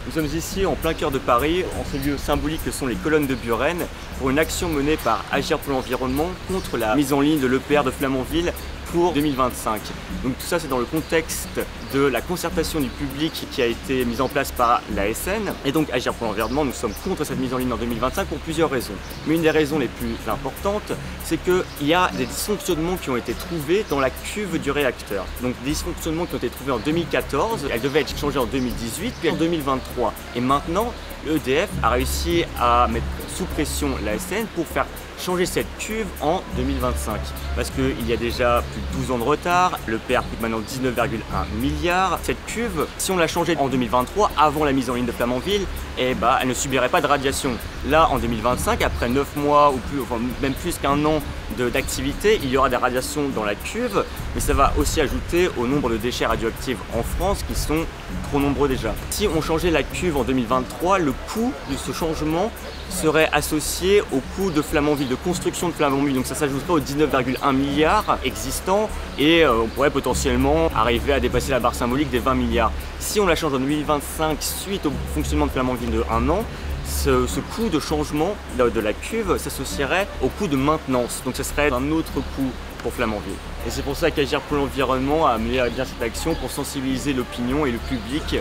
Nous sommes ici en plein cœur de Paris, en ce lieu symbolique que sont les colonnes de Buren, pour une action menée par Agir pour l'environnement contre la mise en ligne de l'EPR de Flamanville pour 2025. Donc tout ça c'est dans le contexte de la concertation du public qui a été mise en place par l'ASN. Et donc Agir pour l'environnement, nous sommes contre cette mise en ligne en 2025 pour plusieurs raisons. Mais une des raisons les plus importantes, c'est qu'il y a des dysfonctionnements qui ont été trouvés dans la cuve du réacteur. Donc des dysfonctionnements qui ont été trouvés en 2014, elle devait être changée en 2018 puis en 2023. Et maintenant, EDF a réussi à mettre sous pression l'ASN pour faire changer cette cuve en 2025 parce qu'il y a déjà plus de 12 ans de retard, le PR coûte maintenant 19,1 milliards. Cette cuve, si on la changeait en 2023 avant la mise en ligne de Flamanville, elle ne subirait pas de radiation. Là en 2025, après 9 mois ou plus, enfin, même plus qu'un an d'activité, il y aura des radiations dans la cuve, mais ça va aussi ajouter au nombre de déchets radioactifs en France qui sont trop nombreux déjà. Si on changeait la cuve en 2023, le coût de ce changement serait associé au coût de Flamanville, de construction de Flamanville, donc ça s'ajouterait aux 19,1 milliards existants et on pourrait potentiellement arriver à dépasser la barre symbolique des 20 milliards. Si on la change en 2025 suite au fonctionnement de Flamanville de 1 an, ce coût de changement de la cuve s'associerait au coût de maintenance, donc ce serait un autre coût pour Flamanville. Et c'est pour ça qu'Agir pour l'environnement a mené à bien cette action pour sensibiliser l'opinion et le public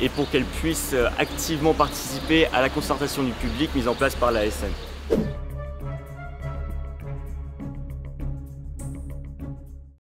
et pour qu'elle puisse activement participer à la concertation du public mise en place par l'ASN.